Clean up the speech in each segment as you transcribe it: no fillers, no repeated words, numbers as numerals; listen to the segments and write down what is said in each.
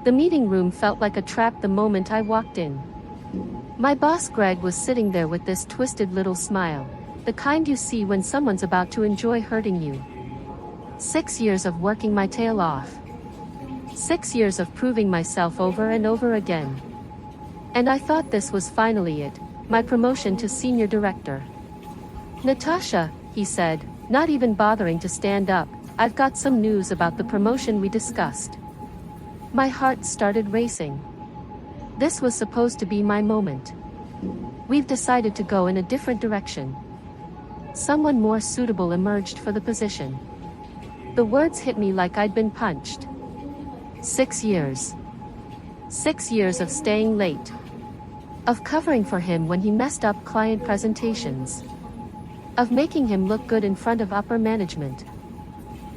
The meeting room felt like a trap the moment I walked in. My boss Greg was sitting there with this twisted little smile, the kind you see when someone's about to enjoy hurting you. 6 years of working my tail off. 6 years of proving myself over and over again. And I thought this was finally it, my promotion to senior director. Natasha, he said, not even bothering to stand up, I've got some news about the promotion we discussed. My heart started racing. This was supposed to be my moment. We've decided to go in a different direction. Someone more suitable emerged for the position. The words hit me like I'd been punched. 6 years. 6 years of staying late. Of covering for him when he messed up client presentations. Of making him look good in front of upper management.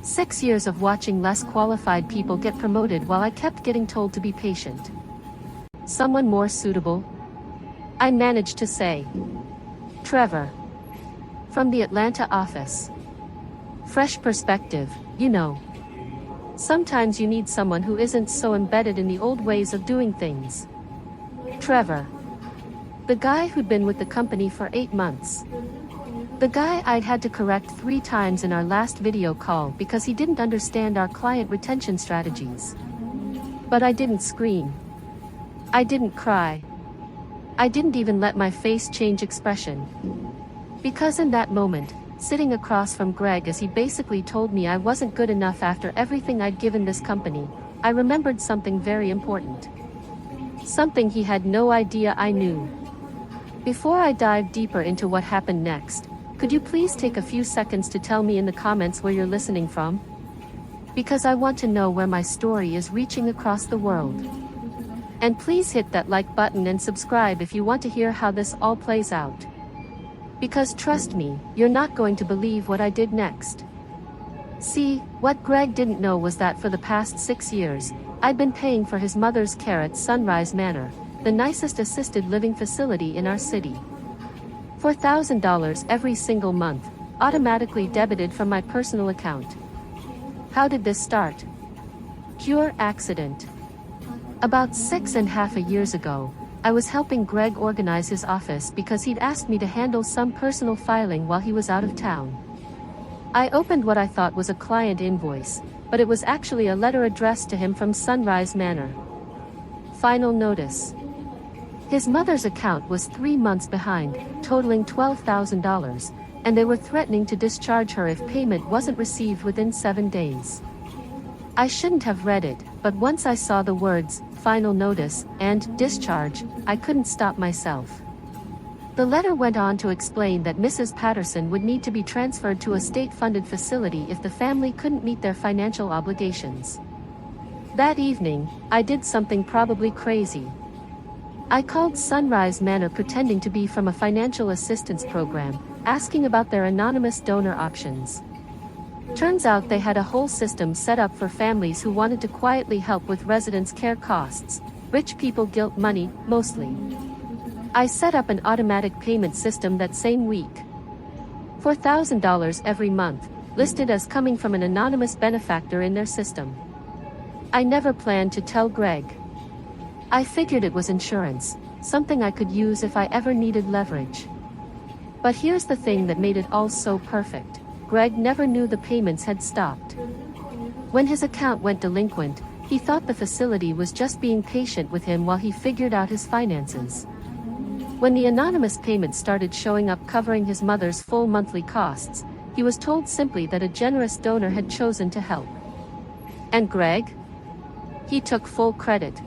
6 years of watching less qualified people get promoted while I kept getting told to be patient. Someone more suitable? I managed to say. Trevor. From the Atlanta office. Fresh perspective, you know. Sometimes you need someone who isn't so embedded in the old ways of doing things. Trevor. The guy who'd been with the company for 8 months. The guy I'd had to correct 3 times in our last video call because he didn't understand our client retention strategies. But I didn't scream. I didn't cry. I didn't even let my face change expression. Because in that moment, sitting across from Greg as he basically told me I wasn't good enough after everything I'd given this company, I remembered something very important. Something he had no idea I knew. Before I dive deeper into what happened next, could you please take a few seconds to tell me in the comments where you're listening from? Because I want to know where my story is reaching across the world. And please hit that like button and subscribe if you want to hear how this all plays out. Because trust me, you're not going to believe what I did next. See, what Greg didn't know was that for the past 6 years, I'd been paying for his mother's care at Sunrise Manor, the nicest assisted living facility in our city. $4,000 every single month, automatically debited from my personal account. How did this start? Pure accident. About 6.5 years ago, I was helping Greg organize his office because he'd asked me to handle some personal filing while he was out of town. I opened what I thought was a client invoice, but it was actually a letter addressed to him from Sunrise Manor. Final notice. His mother's account was 3 months behind, totaling $12,000, and they were threatening to discharge her if payment wasn't received within 7 days. I shouldn't have read it, but once I saw the words, final notice, and discharge, I couldn't stop myself. The letter went on to explain that Mrs. Patterson would need to be transferred to a state-funded facility if the family couldn't meet their financial obligations. That evening, I did something probably crazy. I called Sunrise Manor pretending to be from a financial assistance program, asking about their anonymous donor options. Turns out they had a whole system set up for families who wanted to quietly help with residents' care costs, rich people guilt money, mostly. I set up an automatic payment system that same week. $4,000 every month, listed as coming from an anonymous benefactor in their system. I never planned to tell Greg. I figured it was insurance, something I could use if I ever needed leverage. But here's the thing that made it all so perfect. Greg never knew the payments had stopped. When his account went delinquent, he thought the facility was just being patient with him while he figured out his finances. When the anonymous payments started showing up covering his mother's full monthly costs, he was told simply that a generous donor had chosen to help. And Greg? He took full credit.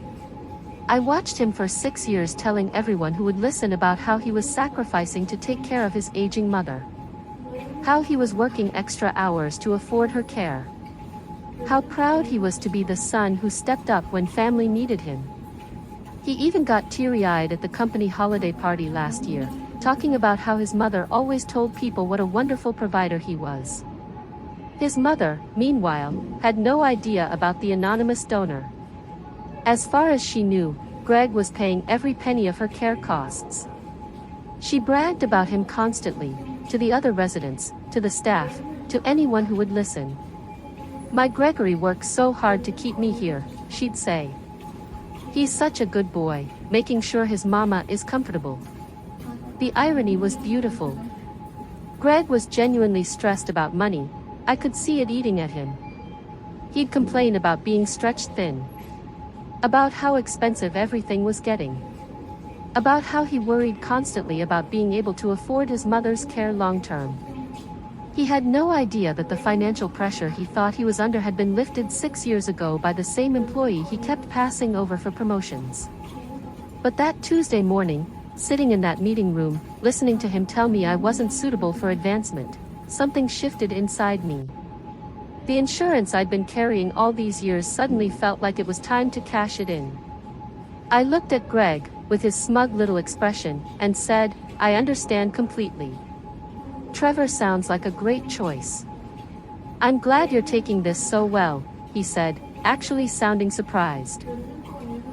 I watched him for 6 years telling everyone who would listen about how he was sacrificing to take care of his aging mother. How he was working extra hours to afford her care. How proud he was to be the son who stepped up when family needed him. He even got teary-eyed at the company holiday party last year, talking about how his mother always told people what a wonderful provider he was. His mother, meanwhile, had no idea about the anonymous donor. As far as she knew, Greg was paying every penny of her care costs. She bragged about him constantly, to the other residents, to the staff, to anyone who would listen. My Gregory works so hard to keep me here, she'd say. He's such a good boy, making sure his mama is comfortable. The irony was beautiful. Greg was genuinely stressed about money. I could see it eating at him. He'd complain about being stretched thin. About how expensive everything was getting. About how he worried constantly about being able to afford his mother's care long term. He had no idea that the financial pressure he thought he was under had been lifted 6 years ago by the same employee he kept passing over for promotions. But that Tuesday morning, sitting in that meeting room, listening to him tell me I wasn't suitable for advancement, something shifted inside me. The insurance I'd been carrying all these years suddenly felt like it was time to cash it in. I looked at Greg, with his smug little expression, and said, "I understand completely. Trevor sounds like a great choice." "I'm glad you're taking this so well," he said, actually sounding surprised.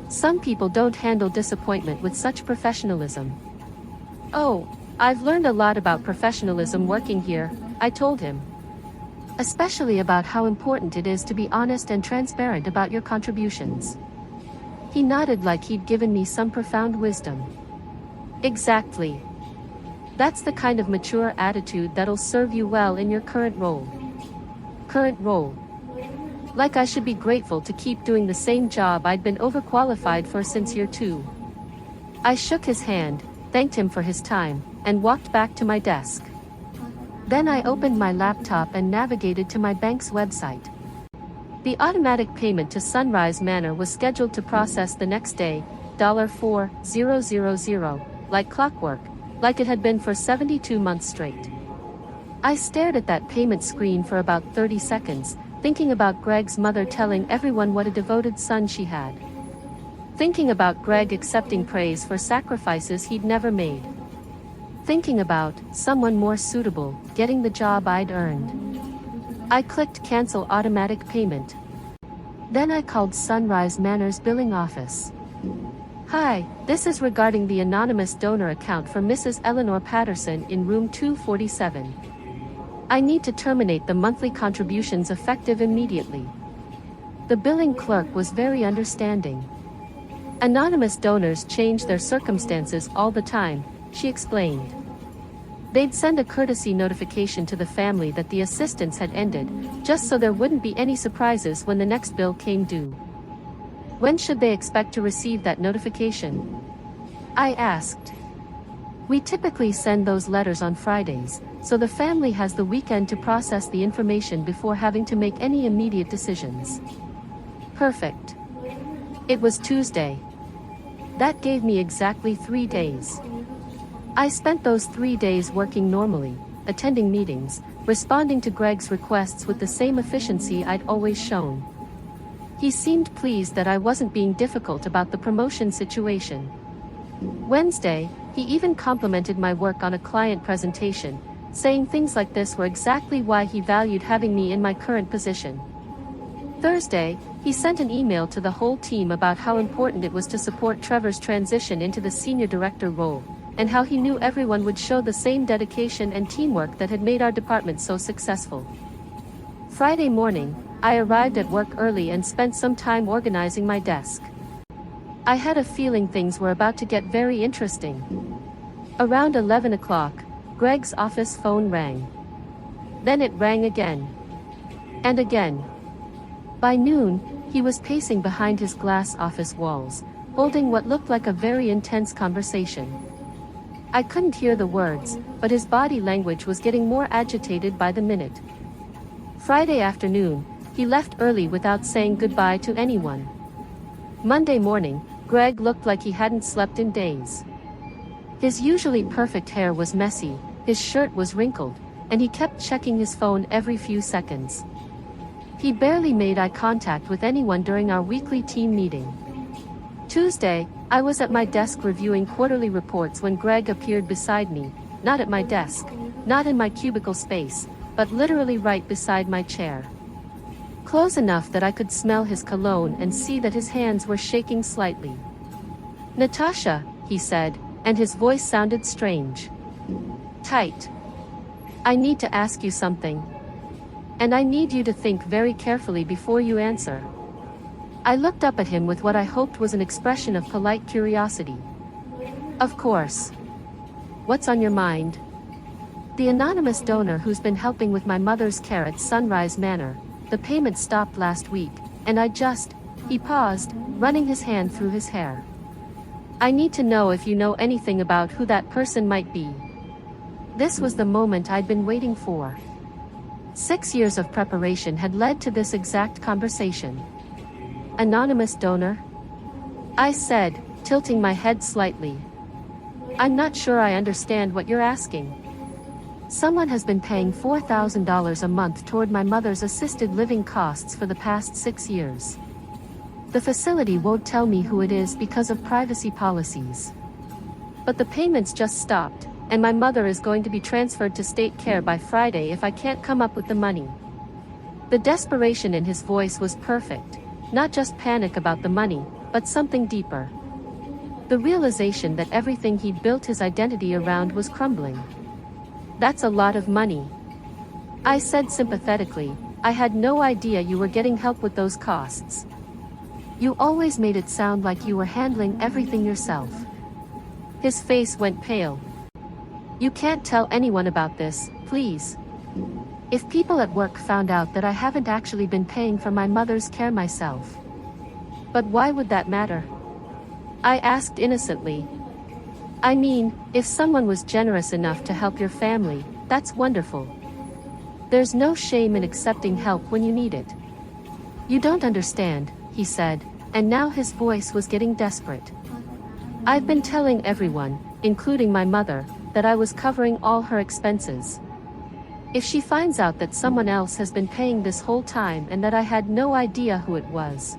"Some people don't handle disappointment with such professionalism." "Oh, I've learned a lot about professionalism working here," I told him. "Especially about how important it is to be honest and transparent about your contributions." He nodded like he'd given me some profound wisdom. "Exactly. That's the kind of mature attitude that'll serve you well in your current role." Current role. Like I should be grateful to keep doing the same job I'd been overqualified for since year 2. I shook his hand, thanked him for his time, and walked back to my desk. Then I opened my laptop and navigated to my bank's website. The automatic payment to Sunrise Manor was scheduled to process the next day, $4,000, like clockwork, like it had been for 72 months straight. I stared at that payment screen for about 30 seconds, thinking about Greg's mother telling everyone what a devoted son she had. Thinking about Greg accepting praise for sacrifices he'd never made. Thinking about someone more suitable getting the job I'd earned. I clicked Cancel Automatic Payment. Then I called Sunrise Manor's billing office. "Hi, this is regarding the anonymous donor account for Mrs. Eleanor Patterson in room 247. I need to terminate the monthly contributions effective immediately." The billing clerk was very understanding. "Anonymous donors change their circumstances all the time," she explained. They'd send a courtesy notification to the family that the assistance had ended, just so there wouldn't be any surprises when the next bill came due. "When should they expect to receive that notification?" I asked. "We typically send those letters on Fridays, so the family has the weekend to process the information before having to make any immediate decisions." Perfect. It was Tuesday. That gave me exactly 3 days. I spent those 3 days working normally, attending meetings, responding to Greg's requests with the same efficiency I'd always shown. He seemed pleased that I wasn't being difficult about the promotion situation. Wednesday, he even complimented my work on a client presentation, saying things like this were exactly why he valued having me in my current position. Thursday, he sent an email to the whole team about how important it was to support Trevor's transition into the senior director role, and how he knew everyone would show the same dedication and teamwork that had made our department so successful. Friday morning, I arrived at work early and spent some time organizing my desk. I had a feeling things were about to get very interesting. Around 11 o'clock, Greg's office phone rang. Then it rang again. And again. By noon, he was pacing behind his glass office walls, holding what looked like a very intense conversation. I couldn't hear the words, but his body language was getting more agitated by the minute. Friday afternoon, he left early without saying goodbye to anyone. Monday morning, Greg looked like he hadn't slept in days. His usually perfect hair was messy, his shirt was wrinkled, and he kept checking his phone every few seconds. He barely made eye contact with anyone during our weekly team meeting. Tuesday, I was at my desk reviewing quarterly reports when Greg appeared beside me, not at my desk, not in my cubicle space, but literally right beside my chair. Close enough that I could smell his cologne and see that his hands were shaking slightly. "Natasha," he said, and his voice sounded strange. Tight. "I need to ask you something. And I need you to think very carefully before you answer." I looked up at him with what I hoped was an expression of polite curiosity. Of course. What's on your mind? The anonymous donor who's been helping with my mother's care at Sunrise Manor. The payment stopped last week, and he paused, running his hand through his hair. I need to know if you know anything about who that person might be. This was the moment I'd been waiting for. 6 years of preparation had led to this exact conversation. Anonymous donor? I said, tilting my head slightly. I'm not sure I understand what you're asking. Someone has been paying $4,000 a month toward my mother's assisted living costs for the past 6 years. The facility won't tell me who it is because of privacy policies. But the payments just stopped, and my mother is going to be transferred to state care by Friday if I can't come up with the money. The desperation in his voice was perfect, not just panic about the money, but something deeper. The realization that everything he'd built his identity around was crumbling. That's a lot of money. I said sympathetically, I had no idea you were getting help with those costs. You always made it sound like you were handling everything yourself. His face went pale. You can't tell anyone about this, please. If people at work found out that I haven't actually been paying for my mother's care myself. But why would that matter? I asked innocently. I mean, if someone was generous enough to help your family, that's wonderful. There's no shame in accepting help when you need it. You don't understand, he said, and now his voice was getting desperate. I've been telling everyone, including my mother, that I was covering all her expenses. If she finds out that someone else has been paying this whole time and that I had no idea who it was.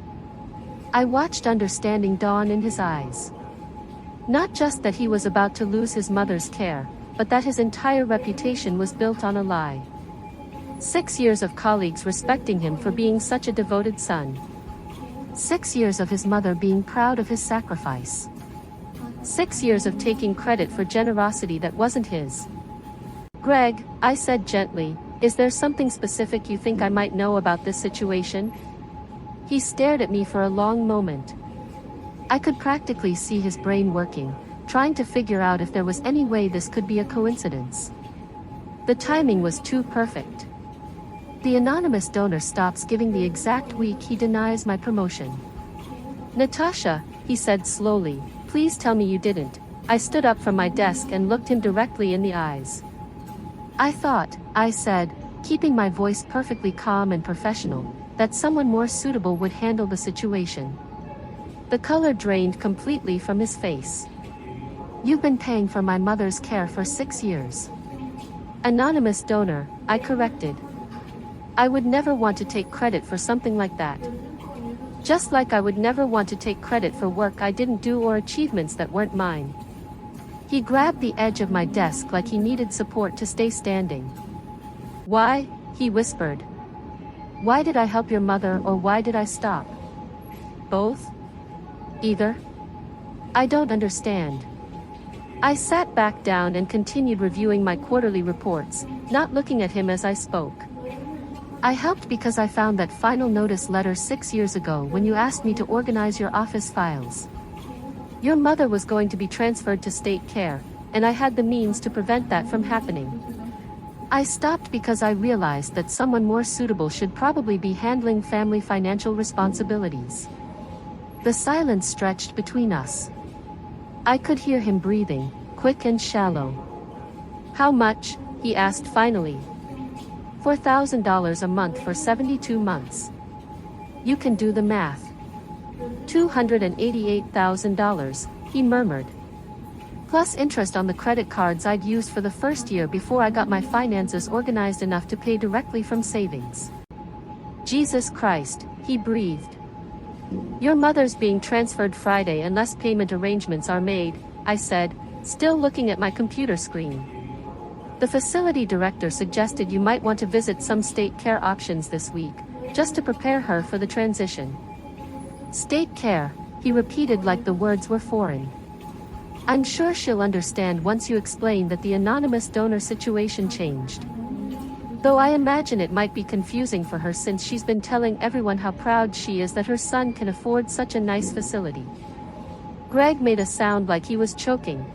I watched understanding dawn in his eyes. Not just that he was about to lose his mother's care, but that his entire reputation was built on a lie. 6 years of colleagues respecting him for being such a devoted son. 6 years of his mother being proud of his sacrifice. 6 years of taking credit for generosity that wasn't his. Greg, I said gently, is there something specific you think I might know about this situation? He stared at me for a long moment. I could practically see his brain working, trying to figure out if there was any way this could be a coincidence. The timing was too perfect. The anonymous donor stops giving the exact week he denies my promotion. Natasha, he said slowly, please tell me you didn't. I stood up from my desk and looked him directly in the eyes. I said, keeping my voice perfectly calm and professional, that someone more suitable would handle the situation. The color drained completely from his face. You've been paying for my mother's care for 6 years. Anonymous donor, I corrected. I would never want to take credit for something like that. Just like I would never want to take credit for work I didn't do or achievements that weren't mine. He grabbed the edge of my desk like he needed support to stay standing. Why? He whispered. Why did I help your mother or why did I stop? Both? Either? I don't understand. I sat back down and continued reviewing my quarterly reports, not looking at him as I spoke. I helped because I found that final notice letter 6 years ago when you asked me to organize your office files. Your mother was going to be transferred to state care, and I had the means to prevent that from happening. I stopped because I realized that someone more suitable should probably be handling family financial responsibilities. The silence stretched between us. I could hear him breathing, quick and shallow. How much? He asked finally. $4,000 a month for 72 months. You can do the math. $288,000, he murmured. Plus interest on the credit cards I'd used for the first year before I got my finances organized enough to pay directly from savings. Jesus Christ, he breathed. Your mother's being transferred Friday unless payment arrangements are made, I said, still looking at my computer screen. The facility director suggested you might want to visit some state care options this week, just to prepare her for the transition. State care, he repeated like the words were foreign. I'm sure she'll understand once you explain that the anonymous donor situation changed. Though I imagine it might be confusing for her since she's been telling everyone how proud she is that her son can afford such a nice facility. Greg made a sound like he was choking.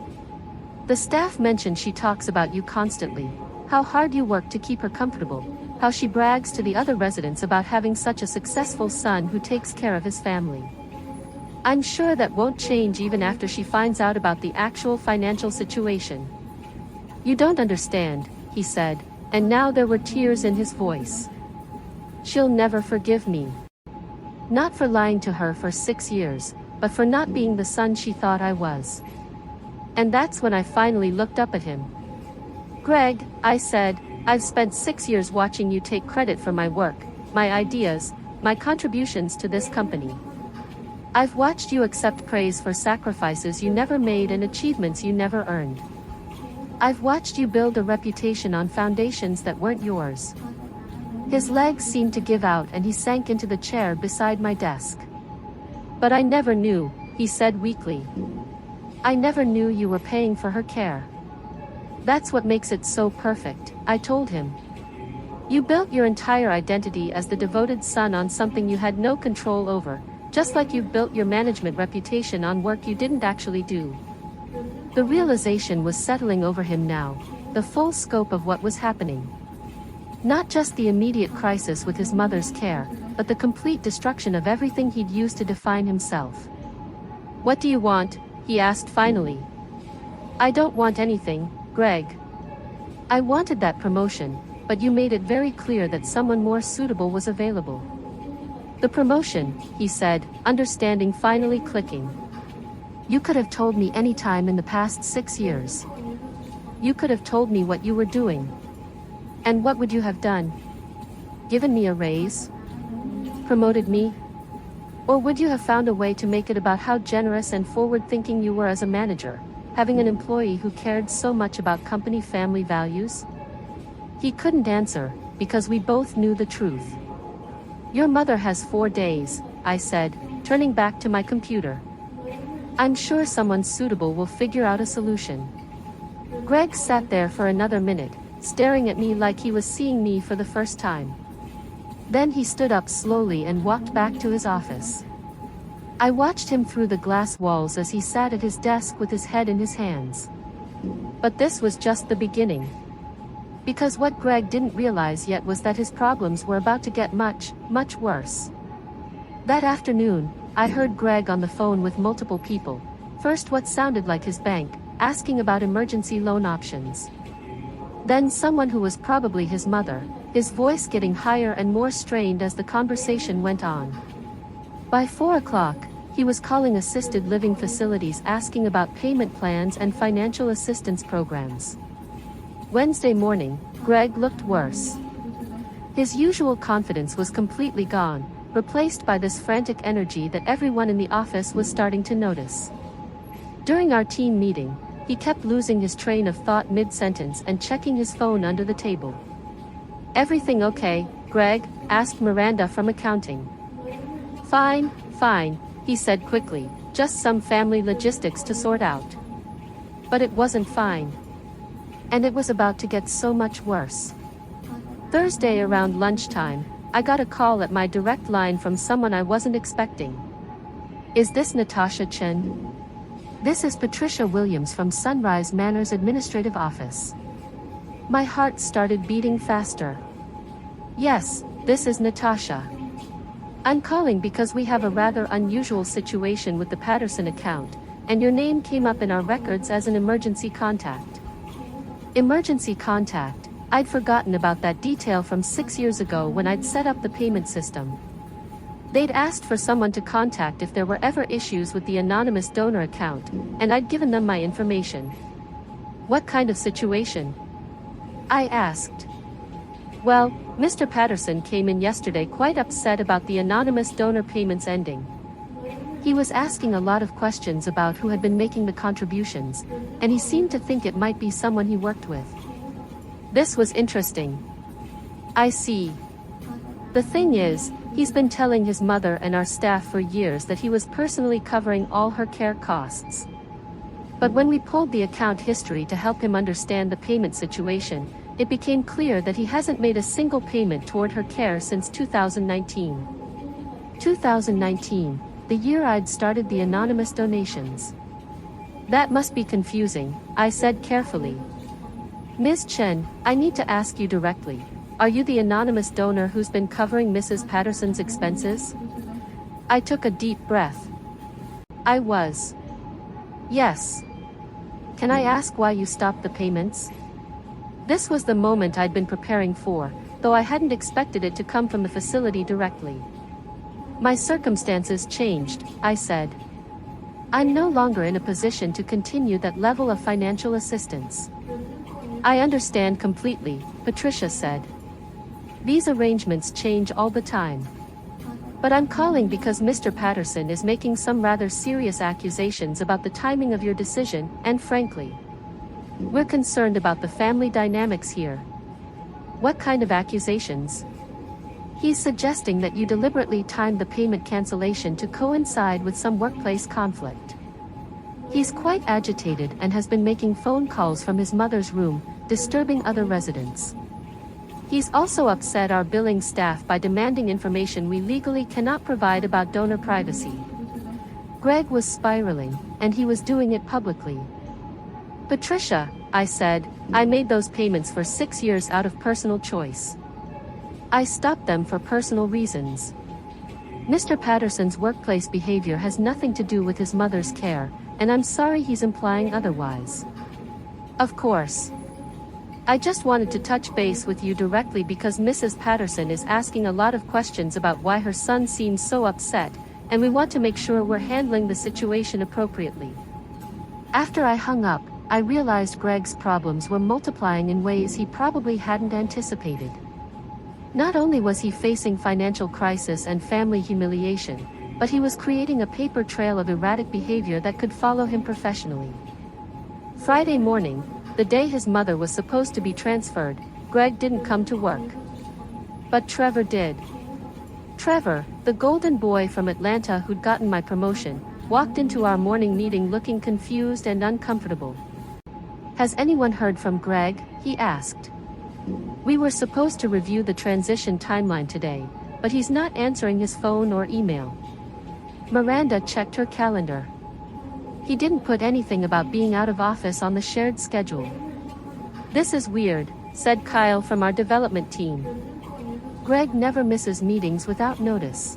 The staff mentioned she talks about you constantly, how hard you work to keep her comfortable, how she brags to the other residents about having such a successful son who takes care of his family. I'm sure that won't change even after she finds out about the actual financial situation. You don't understand, he said, and now there were tears in his voice. She'll never forgive me. Not for lying to her for 6 years, but for not being the son she thought I was. And that's when I finally looked up at him. Greg, I said, I've spent 6 years watching you take credit for my work, my ideas, my contributions to this company. I've watched you accept praise for sacrifices you never made and achievements you never earned. I've watched you build a reputation on foundations that weren't yours. His legs seemed to give out and he sank into the chair beside my desk. But I never knew, he said weakly. I never knew you were paying for her care. That's what makes it so perfect, I told him. You built your entire identity as the devoted son on something you had no control over, just like you've built your management reputation on work you didn't actually do. The realization was settling over him now, the full scope of what was happening. Not just the immediate crisis with his mother's care, but the complete destruction of everything he'd used to define himself. What do you want? He asked finally. I don't want anything, Greg. I wanted that promotion, but you made it very clear that someone more suitable was available. The promotion, he said, understanding finally clicking. You could have told me any time in the past 6 years. You could have told me what you were doing. And what would you have done? Given me a raise? Promoted me? Or would you have found a way to make it about how generous and forward-thinking you were as a manager, having an employee who cared so much about company family values? He couldn't answer, because we both knew the truth. Your mother has 4 days, I said, turning back to my computer. I'm sure someone suitable will figure out a solution. Greg sat there for another minute, staring at me like he was seeing me for the first time. Then he stood up slowly and walked back to his office. I watched him through the glass walls as he sat at his desk with his head in his hands. But this was just the beginning. Because what Greg didn't realize yet was that his problems were about to get much, much worse. That afternoon, I heard Greg on the phone with multiple people, first what sounded like his bank, asking about emergency loan options. Then someone who was probably his mother, his voice getting higher and more strained as the conversation went on. By 4 o'clock, he was calling assisted living facilities asking about payment plans and financial assistance programs. Wednesday morning, Greg looked worse. His usual confidence was completely gone, replaced by this frantic energy that everyone in the office was starting to notice. During our team meeting, he kept losing his train of thought mid-sentence and checking his phone under the table. Everything okay, Greg? Asked Miranda from accounting. Fine, fine, he said quickly, just some family logistics to sort out. But it wasn't fine. And it was about to get so much worse. Thursday around lunchtime, I got a call at my direct line from someone I wasn't expecting. Is this Natasha Chen? This is Patricia Williams from Sunrise Manor's administrative office. My heart started beating faster. Yes, this is Natasha. I'm calling because we have a rather unusual situation with the Patterson account, and your name came up in our records as an emergency contact. Emergency contact? I'd forgotten about that detail from 6 years ago when I'd set up the payment system. They'd asked for someone to contact if there were ever issues with the anonymous donor account, and I'd given them my information. What kind of situation? I asked. Well, Mr. Patterson came in yesterday quite upset about the anonymous donor payments ending. He was asking a lot of questions about who had been making the contributions, and he seemed to think it might be someone he worked with. This was interesting. I see. The thing is, he's been telling his mother and our staff for years that he was personally covering all her care costs. But when we pulled the account history to help him understand the payment situation, It became clear that he hasn't made a single payment toward her care since 2019. 2019, the year I'd started the anonymous donations. That must be confusing, I said carefully. Ms. Chen, I need to ask you directly. Are you the anonymous donor who's been covering Mrs. Patterson's expenses? I took a deep breath. I was. Yes. Can I ask why you stopped the payments? This was the moment I'd been preparing for, though I hadn't expected it to come from the facility directly. My circumstances changed, I said. I'm no longer in a position to continue that level of financial assistance. I understand completely, Patricia said. These arrangements change all the time. But I'm calling because Mr. Patterson is making some rather serious accusations about the timing of your decision, and frankly, we're concerned about the family dynamics here. What kind of accusations? He's suggesting that you deliberately timed the payment cancellation to coincide with some workplace conflict. He's quite agitated and has been making phone calls from his mother's room, disturbing other residents. He's also upset our billing staff by demanding information we legally cannot provide about donor privacy. Greg was spiraling, and he was doing it publicly. Patricia, I said, I made those payments for 6 years out of personal choice. I stopped them for personal reasons. Mr. Patterson's workplace behavior has nothing to do with his mother's care, and I'm sorry he's implying otherwise. Of course. I just wanted to touch base with you directly because Mrs. Patterson is asking a lot of questions about why her son seems so upset, and we want to make sure we're handling the situation appropriately. After I hung up, I realized Greg's problems were multiplying in ways he probably hadn't anticipated. Not only was he facing financial crisis and family humiliation, but he was creating a paper trail of erratic behavior that could follow him professionally. Friday morning, the day his mother was supposed to be transferred, Greg didn't come to work. But Trevor did. Trevor, the golden boy from Atlanta who'd gotten my promotion, walked into our morning meeting looking confused and uncomfortable. Has anyone heard from Greg? He asked. We were supposed to review the transition timeline today, but he's not answering his phone or email. Miranda checked her calendar. He didn't put anything about being out of office on the shared schedule. This is weird, said Kyle from our development team. Greg never misses meetings without notice.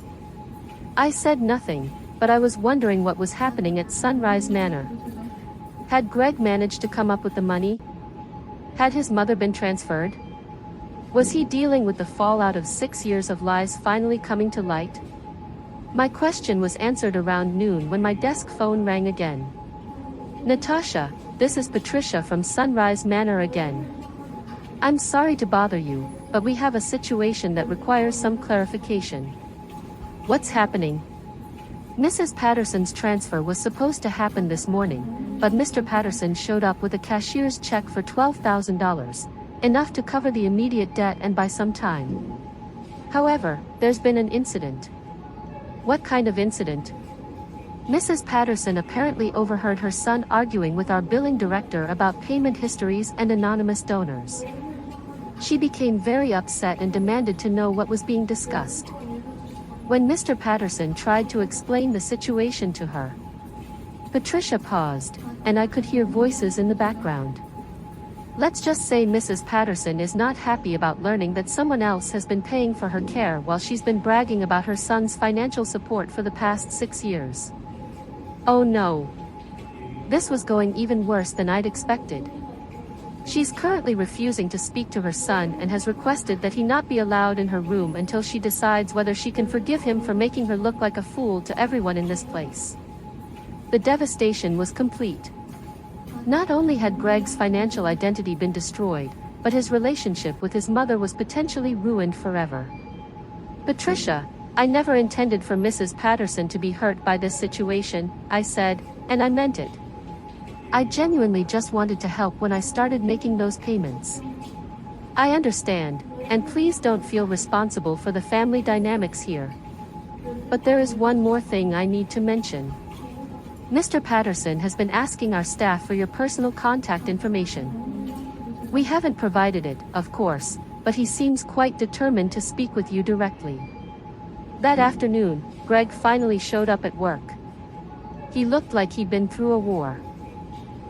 I said nothing, but I was wondering what was happening at Sunrise Manor. Had Greg managed to come up with the money? Had his mother been transferred? Was he dealing with the fallout of 6 years of lies finally coming to light? My question was answered around noon when my desk phone rang again. Natasha, this is Patricia from Sunrise Manor again. I'm sorry to bother you, but we have a situation that requires some clarification. What's happening? Mrs. Patterson's transfer was supposed to happen this morning, but Mr. Patterson showed up with a cashier's check for $12,000, enough to cover the immediate debt and buy some time. However, there's been an incident. What kind of incident? Mrs. Patterson apparently overheard her son arguing with our billing director about payment histories and anonymous donors. She became very upset and demanded to know what was being discussed. When Mr. Patterson tried to explain the situation to her, Patricia paused, and I could hear voices in the background. Let's just say Mrs. Patterson is not happy about learning that someone else has been paying for her care while she's been bragging about her son's financial support for the past 6 years. Oh no. This was going even worse than I'd expected. She's currently refusing to speak to her son and has requested that he not be allowed in her room until she decides whether she can forgive him for making her look like a fool to everyone in this place. The devastation was complete. Not only had Greg's financial identity been destroyed, but his relationship with his mother was potentially ruined forever. Patricia, I never intended for Mrs. Patterson to be hurt by this situation, I said, and I meant it. I genuinely just wanted to help when I started making those payments. I understand, and please don't feel responsible for the family dynamics here. But there is one more thing I need to mention. Mr. Patterson has been asking our staff for your personal contact information. We haven't provided it, of course, but he seems quite determined to speak with you directly. That afternoon, Greg finally showed up at work. He looked like he'd been through a war.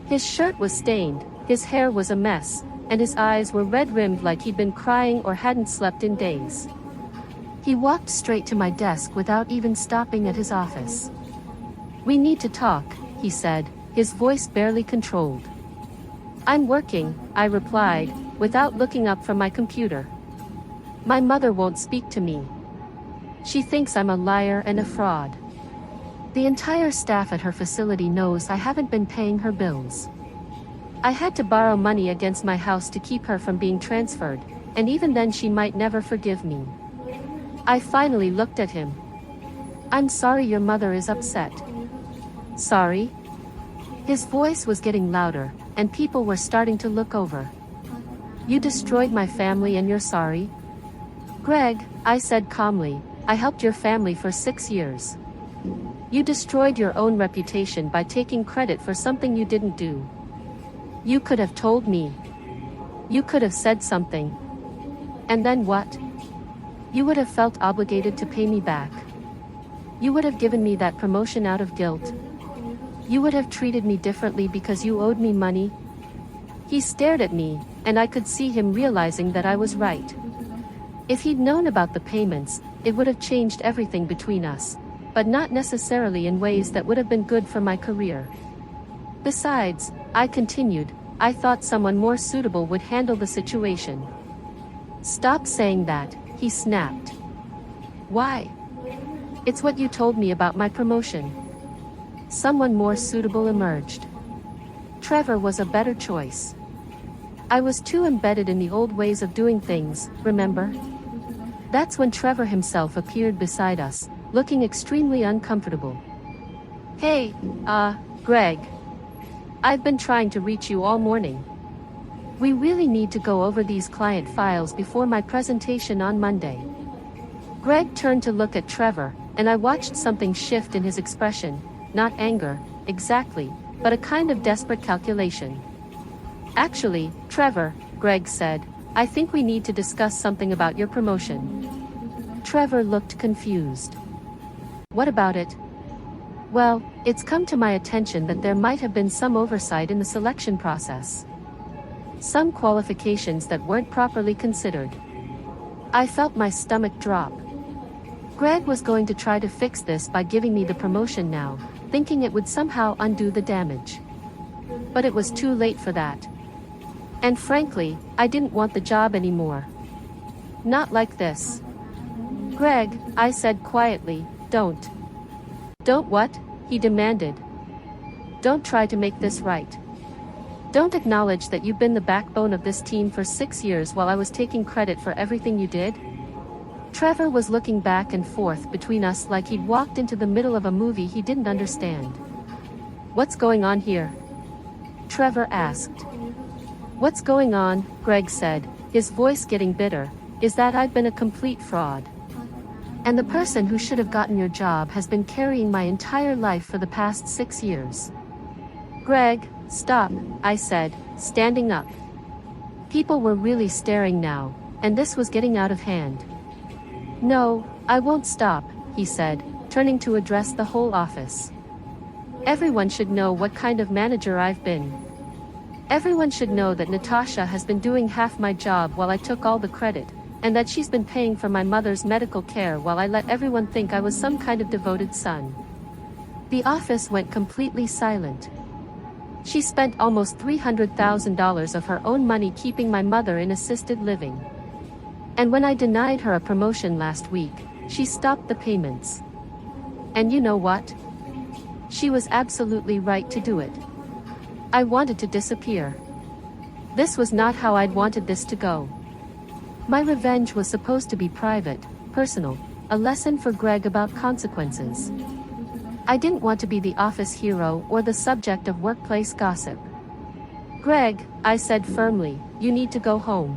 His shirt was stained, his hair was a mess, and his eyes were red-rimmed like he'd been crying or hadn't slept in days. He walked straight to my desk without even stopping at his office. "We need to talk," he said, his voice barely controlled. "I'm working," I replied, without looking up from my computer. "My mother won't speak to me. She thinks I'm a liar and a fraud. The entire staff at her facility knows I haven't been paying her bills. I had to borrow money against my house to keep her from being transferred, and even then she might never forgive me." I finally looked at him. "I'm sorry your mother is upset." "Sorry?" His voice was getting louder, and people were starting to look over. "You destroyed my family and you're sorry?" "Greg," I said calmly, "I helped your family for 6 years. You destroyed your own reputation by taking credit for something you didn't do. You could have told me. You could have said something. And then what? You would have felt obligated to pay me back. You would have given me that promotion out of guilt. You would have treated me differently because you owed me money." He stared at me, and I could see him realizing that I was right. If he'd known about the payments, it would have changed everything between us, but not necessarily in ways that would have been good for my career. "Besides," I continued, "I thought someone more suitable would handle the situation." "Stop saying that," he snapped. "Why?" "It's what you told me about my promotion. Someone more suitable emerged. Trevor was a better choice. I was too embedded in the old ways of doing things, remember?" That's when Trevor himself appeared beside us, looking extremely uncomfortable. "Hey, Greg. I've been trying to reach you all morning. We really need to go over these client files before my presentation on Monday." Greg turned to look at Trevor, and I watched something shift in his expression, not anger, exactly, but a kind of desperate calculation. "Actually, Trevor," Greg said, "I think we need to discuss something about your promotion." Trevor looked confused. "What about it?" "Well, it's come to my attention that there might have been some oversight in the selection process. Some qualifications that weren't properly considered." I felt my stomach drop. Greg was going to try to fix this by giving me the promotion now, thinking it would somehow undo the damage. But it was too late for that. And frankly, I didn't want the job anymore. Not like this. "Greg," I said quietly, "don't." "Don't what?" he demanded. "Don't try to make this right. Don't acknowledge that you've been the backbone of this team for 6 years while I was taking credit for everything you did." Trevor was looking back and forth between us like he'd walked into the middle of a movie he didn't understand. "What's going on here?" Trevor asked. "What's going on," Greg said, his voice getting bitter, "is that I've been a complete fraud. And the person who should have gotten your job has been carrying my entire life for the past 6 years." "Greg, stop," I said, standing up. People were really staring now, and this was getting out of hand. "No, I won't stop," he said, turning to address the whole office. "Everyone should know what kind of manager I've been. Everyone should know that Natasha has been doing half my job while I took all the credit, and that she's been paying for my mother's medical care while I let everyone think I was some kind of devoted son." The office went completely silent. She spent almost $300,000 of her own money keeping my mother in assisted living. And when I denied her a promotion last week, she stopped the payments. And you know what? She was absolutely right to do it. I wanted to disappear. This was not how I'd wanted this to go. My revenge was supposed to be private, personal, a lesson for Greg about consequences. I didn't want to be the office hero or the subject of workplace gossip. "Greg," I said firmly, "you need to go home."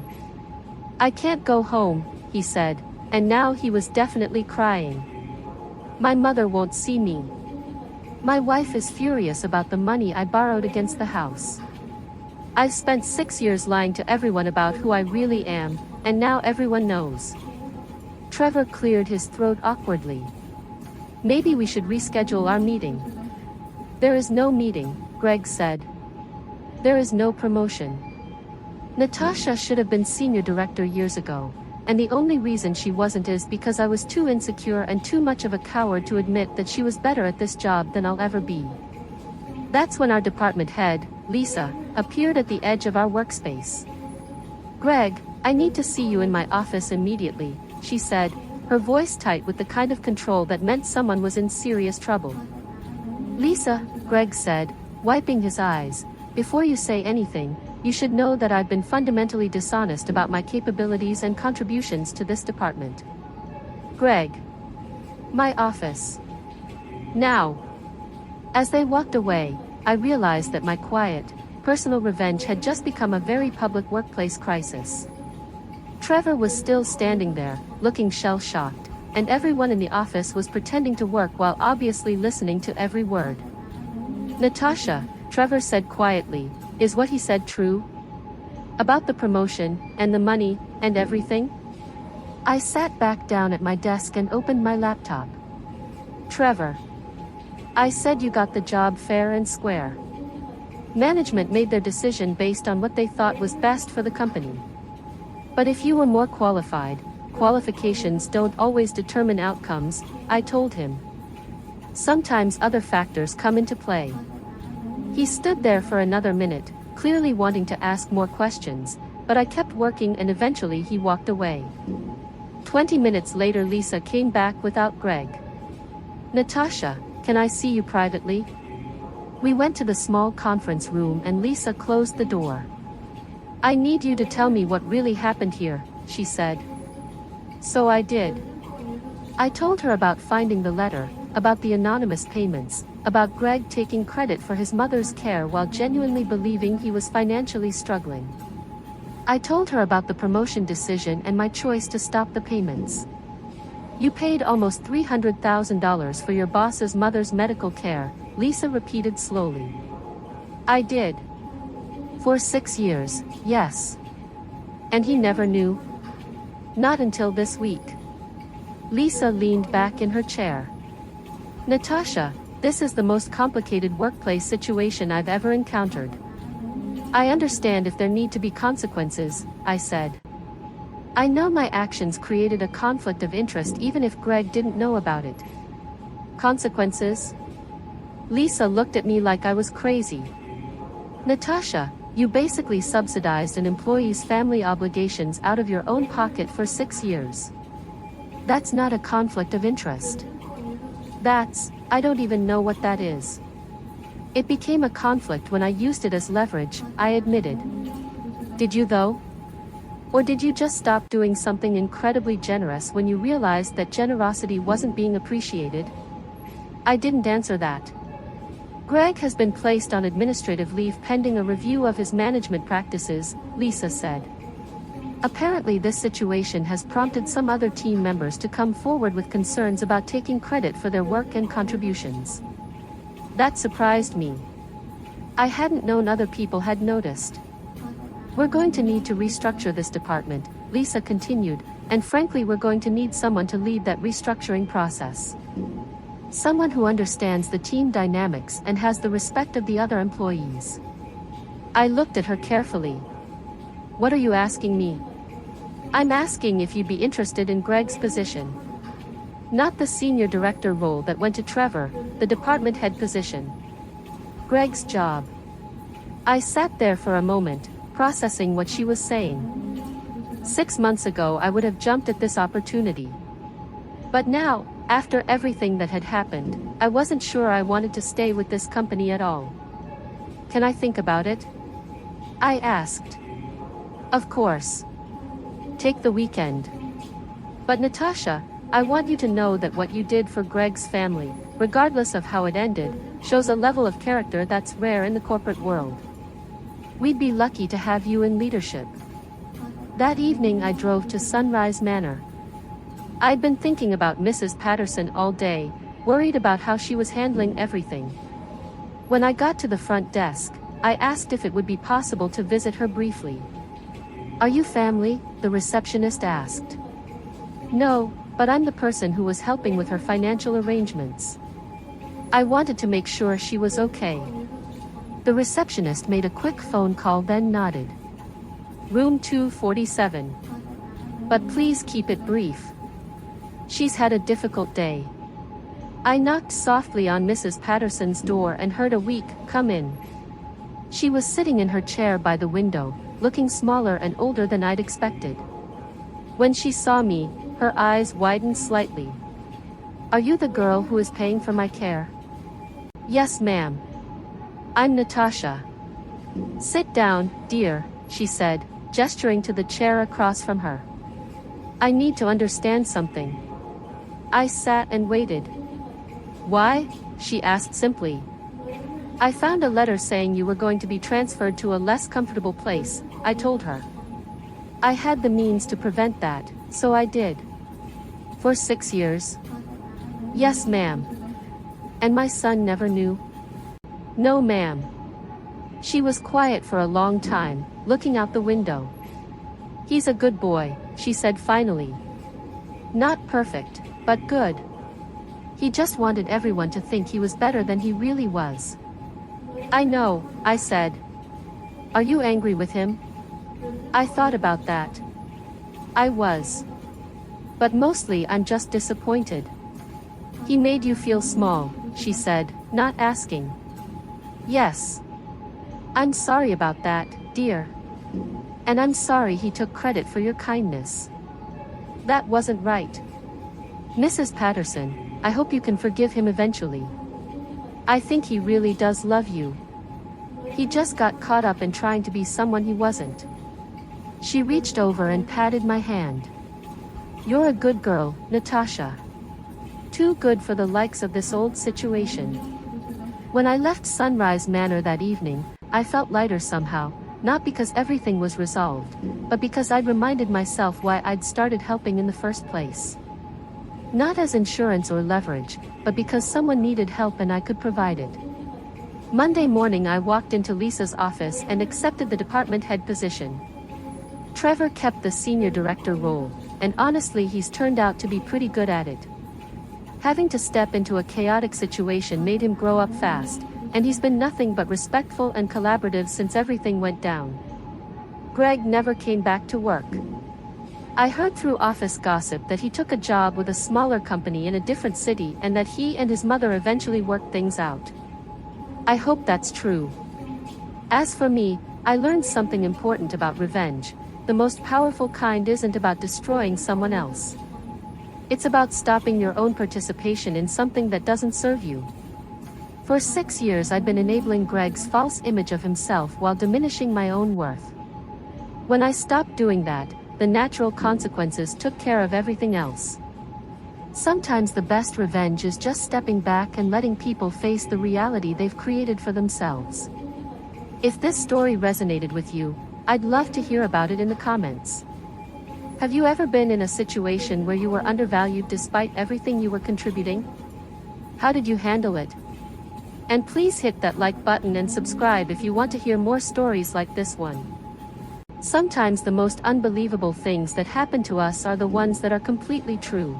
"I can't go home," he said, and now he was definitely crying. "My mother won't see me. My wife is furious about the money I borrowed against the house. I've spent 6 years lying to everyone about who I really am, and now everyone knows. Trevor cleared his throat awkwardly. Maybe we should reschedule our meeting. There is no meeting, Greg said. There is no promotion. Natasha should have been senior director years ago, and the only reason she wasn't is because I was too insecure and too much of a coward to admit that she was better at this job than I'll ever be. That's when our department head, Lisa, appeared at the edge of our workspace. Greg, I need to see you in my office immediately, she said, her voice tight with the kind of control that meant someone was in serious trouble. Lisa, Greg said, wiping his eyes, before you say anything, you should know that I've been fundamentally dishonest about my capabilities and contributions to this department. Greg. My office. Now. As they walked away, I realized that my quiet, personal revenge had just become a very public workplace crisis. Trevor was still standing there, looking shell-shocked, and everyone in the office was pretending to work while obviously listening to every word. Natasha, Trevor said quietly, is what he said true? About the promotion, and the money, and everything? I sat back down at my desk and opened my laptop. Trevor. I said you got the job fair and square. Management made their decision based on what they thought was best for the company. But if you were more qualified, qualifications don't always determine outcomes, I told him. Sometimes other factors come into play. He stood there for another minute, clearly wanting to ask more questions, but I kept working and eventually he walked away. 20 minutes later Lisa came back without Greg. Natasha, can I see you privately? We went to the small conference room and Lisa closed the door. I need you to tell me what really happened here, she said. So I did. I told her about finding the letter, about the anonymous payments, about Greg taking credit for his mother's care while genuinely believing he was financially struggling. I told her about the promotion decision and my choice to stop the payments. You paid almost $300,000 for your boss's mother's medical care, Lisa repeated slowly. I did. For 6 years, yes. And he never knew? Not until this week. Lisa leaned back in her chair. Natasha, this is the most complicated workplace situation I've ever encountered. I understand if there need to be consequences, I said. I know my actions created a conflict of interest even if Greg didn't know about it. Consequences? Lisa looked at me like I was crazy. Natasha, you basically subsidized an employee's family obligations out of your own pocket for 6 years. That's not a conflict of interest. I don't even know what that is. It became a conflict when I used it as leverage, I admitted. Did you though? Or did you just stop doing something incredibly generous when you realized that generosity wasn't being appreciated? I didn't answer that. Greg has been placed on administrative leave pending a review of his management practices, Lisa said. Apparently this situation has prompted some other team members to come forward with concerns about taking credit for their work and contributions. That surprised me. I hadn't known other people had noticed. We're going to need to restructure this department, Lisa continued, and frankly we're going to need someone to lead that restructuring process. Someone who understands the team dynamics and has the respect of the other employees. I looked at her carefully. What are you asking me? I'm asking if you'd be interested in Greg's position. Not the senior director role that went to Trevor, the department head position. Greg's job. I sat there for a moment, processing what she was saying. 6 months ago I would have jumped at this opportunity. But now, after everything that had happened, I wasn't sure I wanted to stay with this company at all. Can I think about it? I asked. Of course. Take the weekend. But Natasha, I want you to know that what you did for Greg's family, regardless of how it ended, shows a level of character that's rare in the corporate world. We'd be lucky to have you in leadership. That evening I drove to Sunrise Manor. I'd been thinking about Mrs. Patterson all day, worried about how she was handling everything. When I got to the front desk, I asked if it would be possible to visit her briefly. "Are you family?" the receptionist asked. "No, but I'm the person who was helping with her financial arrangements. I wanted to make sure she was okay." The receptionist made a quick phone call then nodded. "Room 247. But please keep it brief. She's had a difficult day." I knocked softly on Mrs. Patterson's door and heard a weak, "Come in." She was sitting in her chair by the window, looking smaller and older than I'd expected. When she saw me, her eyes widened slightly. "Are you the girl who is paying for my care?" "Yes, ma'am. I'm Natasha." "Sit down, dear," she said, gesturing to the chair across from her. "I need to understand something." I sat and waited. "Why?" she asked simply. "I found a letter saying you were going to be transferred to a less comfortable place," I told her. "I had the means to prevent that, so I did." "For 6 years?" "Yes, ma'am." "And my son never knew?" "No, ma'am." She was quiet for a long time, looking out the window. "He's a good boy," she said finally. "Not perfect, but good. He just wanted everyone to think he was better than he really was." "I know," I said. "Are you angry with him?" I thought about that. I was. But mostly I'm just disappointed. "He made you feel small," she said, not asking. "Yes. I'm sorry about that, dear. And I'm sorry he took credit for your kindness. That wasn't right. Mrs. Patterson, I hope you can forgive him eventually. I think he really does love you. He just got caught up in trying to be someone he wasn't." She reached over and patted my hand. "You're a good girl, Natasha. Too good for the likes of this old situation." When I left Sunrise Manor that evening, I felt lighter somehow, not because everything was resolved, but because I'd reminded myself why I'd started helping in the first place. Not as insurance or leverage, but because someone needed help and I could provide it. Monday morning I walked into Lisa's office and accepted the department head position. Trevor kept the senior director role, and honestly he's turned out to be pretty good at it. Having to step into a chaotic situation made him grow up fast, and he's been nothing but respectful and collaborative since everything went down. Greg never came back to work. I heard through office gossip that he took a job with a smaller company in a different city and that he and his mother eventually worked things out. I hope that's true. As for me, I learned something important about revenge. The most powerful kind isn't about destroying someone else. It's about stopping your own participation in something that doesn't serve you. For 6 years I'd been enabling Greg's false image of himself while diminishing my own worth. When I stopped doing that, the natural consequences took care of everything else. Sometimes the best revenge is just stepping back and letting people face the reality they've created for themselves. If this story resonated with you, I'd love to hear about it in the comments. Have you ever been in a situation where you were undervalued despite everything you were contributing? How did you handle it? And please hit that like button and subscribe if you want to hear more stories like this one. Sometimes the most unbelievable things that happen to us are the ones that are completely true.